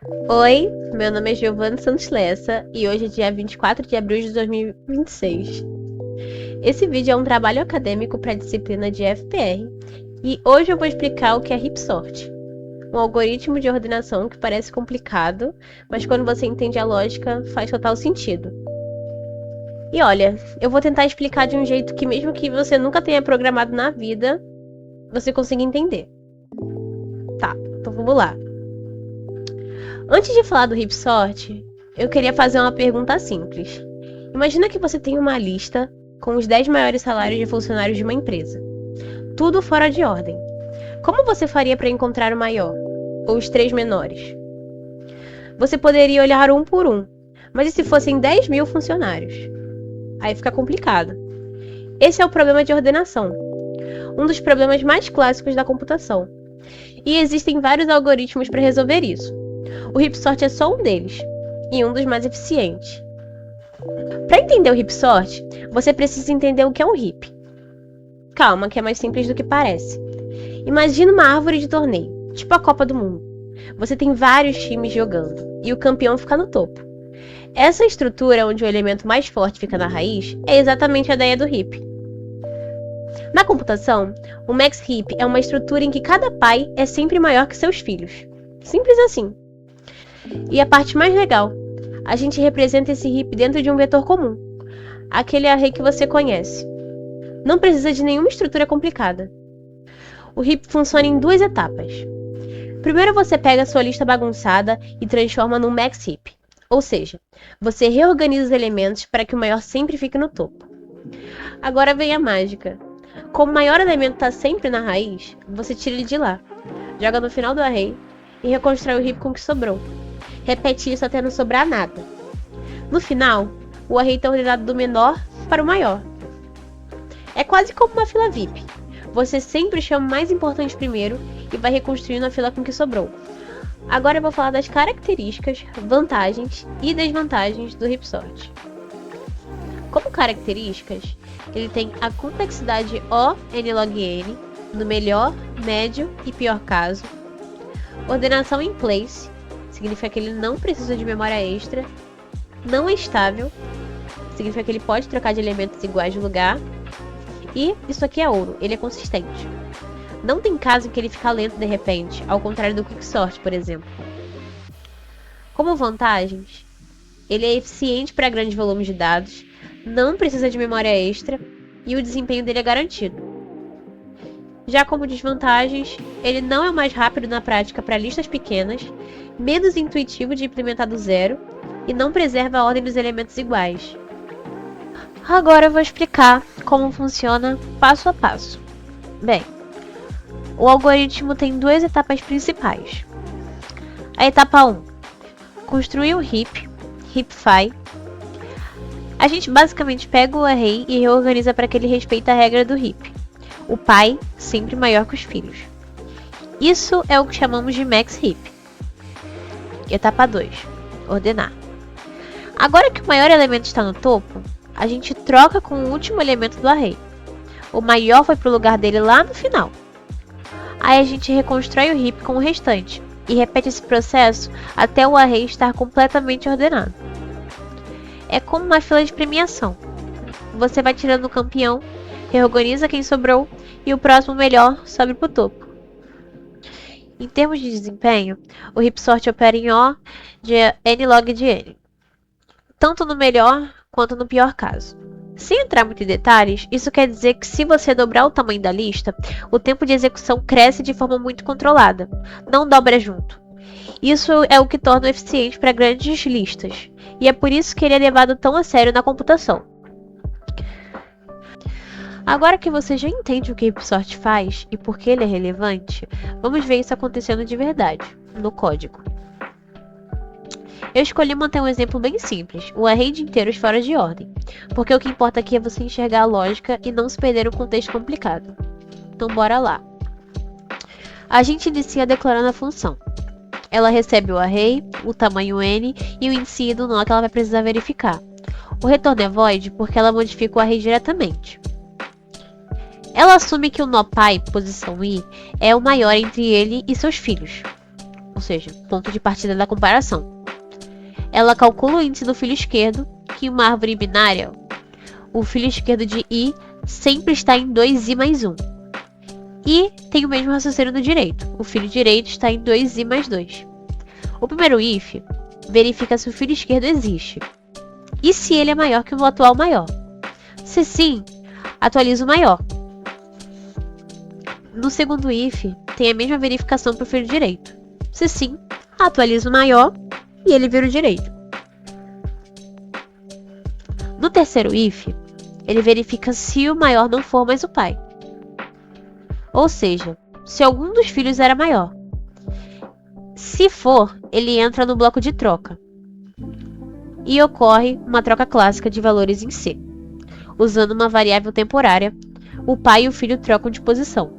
Oi, meu nome é Giovana Santos Lessa e hoje é dia 24 de abril de 2026. Esse vídeo é um trabalho acadêmico para a disciplina de FPR e hoje eu vou explicar o que é HipSort, um algoritmo de ordenação que parece complicado, mas quando você entende a lógica faz total sentido. E olha, eu vou tentar explicar de um jeito que mesmo que você nunca tenha programado na vida, você consiga entender. Tá, então vamos lá. Antes de falar do HipSort, eu queria fazer uma pergunta simples. Imagina que você tem uma lista com os 10 maiores salários de funcionários de uma empresa. Tudo fora de ordem. Como você faria para encontrar o maior? Ou os 3 menores? Você poderia olhar um por um, mas e se fossem 10 mil funcionários? Aí fica complicado. Esse é o problema de ordenação, um dos problemas mais clássicos da computação. E existem vários algoritmos para resolver isso. O HipSort é só um deles, e um dos mais eficientes. Para entender o HipSort, você precisa entender o que é um heap. Calma, que é mais simples do que parece. Imagina uma árvore de torneio, tipo a Copa do Mundo. Você tem vários times jogando, e o campeão fica no topo. Essa estrutura, onde o elemento mais forte fica na raiz, é exatamente a ideia do heap. Na computação, o max heap é uma estrutura em que cada pai é sempre maior que seus filhos. Simples assim. E a parte mais legal, a gente representa esse heap dentro de um vetor comum, aquele array que você conhece. Não precisa de nenhuma estrutura complicada. O heap funciona em duas etapas. Primeiro você pega a sua lista bagunçada e transforma num max heap, ou seja, você reorganiza os elementos para que o maior sempre fique no topo. Agora vem a mágica. Como o maior elemento está sempre na raiz, você tira ele de lá, joga no final do array e reconstrói o heap com o que sobrou. Repete isso até não sobrar nada. No final, o array está ordenado do menor para o maior. É quase como uma fila VIP. Você sempre chama o mais importante primeiro e vai reconstruindo a fila com o que sobrou. Agora eu vou falar das características, vantagens e desvantagens do HipSort. Como características, ele tem a complexidade O n log n, no melhor, médio e pior caso. Ordenação in place, significa que ele não precisa de memória extra. Não é estável, significa que ele pode trocar de elementos iguais de lugar. E isso aqui é ouro, ele é consistente. Não tem caso em que ele fica lento de repente, ao contrário do Quicksort, por exemplo. Como vantagens, ele é eficiente para grandes volumes de dados, não precisa de memória extra e o desempenho dele é garantido. Já como desvantagens, ele não é o mais rápido na prática para listas pequenas, menos intuitivo de implementar do zero e não preserva a ordem dos elementos iguais. Agora eu vou explicar como funciona passo a passo. Bem, o algoritmo tem duas etapas principais. A etapa 1, construir o heap, heapify. A gente basicamente pega o array e reorganiza para que ele respeite a regra do heap. O pai sempre maior que os filhos. Isso é o que chamamos de max heap. Etapa 2, ordenar. Agora que o maior elemento está no topo, a gente troca com o último elemento do array. O maior foi para o lugar dele lá no final. Aí a gente reconstrói o heap com o restante e repete esse processo até o array estar completamente ordenado. É como uma fila de premiação. Você vai tirando o campeão, reorganiza quem sobrou e o próximo melhor sobe para o topo. Em termos de desempenho, o HipSort opera em O de n log de n, tanto no melhor quanto no pior caso. Sem entrar muito em detalhes, isso quer dizer que se você dobrar o tamanho da lista, o tempo de execução cresce de forma muito controlada, não dobra junto. Isso é o que torna eficiente para grandes listas, e é por isso que ele é levado tão a sério na computação. Agora que você já entende o que o HipSort faz e por que ele é relevante, vamos ver isso acontecendo de verdade, no código. Eu escolhi manter um exemplo bem simples, um array de inteiros fora de ordem, porque o que importa aqui é você enxergar a lógica e não se perder no contexto complicado. Então bora lá. A gente inicia declarando a função. Ela recebe o array, o tamanho n e o índice do nó que ela vai precisar verificar. O retorno é void porque ela modifica o array diretamente. Ela assume que o nó pai, posição i, é o maior entre ele e seus filhos. ou seja, ponto de partida da comparação. Ela calcula o índice do filho esquerdo, que em uma árvore binária, o filho esquerdo de I sempre está em 2i mais 1. E tem o mesmo raciocínio do direito. O filho direito está em 2i mais 2. O primeiro if verifica se o filho esquerdo existe. E se ele é maior que o atual maior. Se sim, atualiza o maior. No segundo if, tem a mesma verificação para o filho direito. Se sim, atualiza o maior e ele vira o direito. No terceiro if, ele verifica se o maior não for mais o pai. Ou seja, se algum dos filhos era maior. Se for, ele entra no bloco de troca. E ocorre uma troca clássica de valores em C. Usando uma variável temporária, o pai e o filho trocam de posição.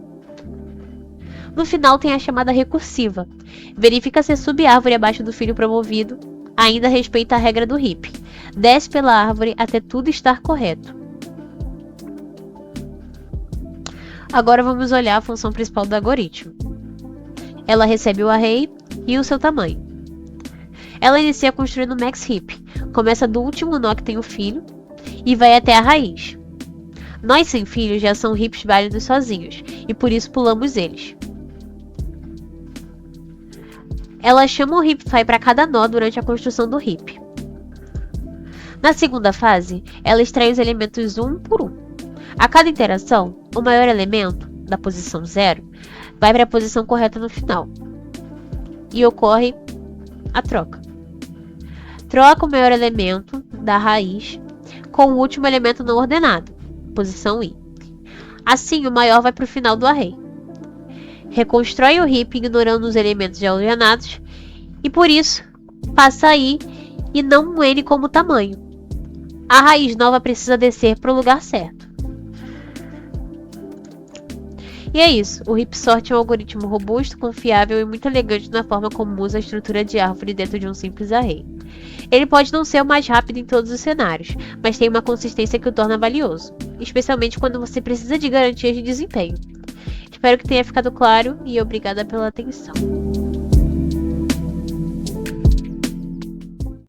No final tem a chamada recursiva. Verifica se a subárvore abaixo do filho promovido ainda respeita a regra do heap. Desce pela árvore até tudo estar correto. Agora vamos olhar a função principal do algoritmo. Ela recebe o array e o seu tamanho. Ela inicia construindo o max heap. Começa do último nó que tem o filho e vai até a raiz. Nós sem filhos já são heaps válidos sozinhos e por isso pulamos eles. Ela chama o heapfy para cada nó durante a construção do heap. Na segunda fase, ela extrai os elementos um por um. A cada interação, o maior elemento, da posição 0, vai para a posição correta no final. E ocorre a troca. Troca o maior elemento da raiz com o último elemento não ordenado, posição I. Assim, o maior vai para o final do array. Reconstrói o heap ignorando os elementos já ordenados e por isso passa I e não um N como tamanho. A raiz nova precisa descer para o lugar certo. E é isso, o heapsort é um algoritmo robusto, confiável e muito elegante na forma como usa a estrutura de árvore dentro de um simples array. Ele pode não ser o mais rápido em todos os cenários, mas tem uma consistência que o torna valioso, especialmente quando você precisa de garantias de desempenho. Espero que tenha ficado claro e obrigada pela atenção.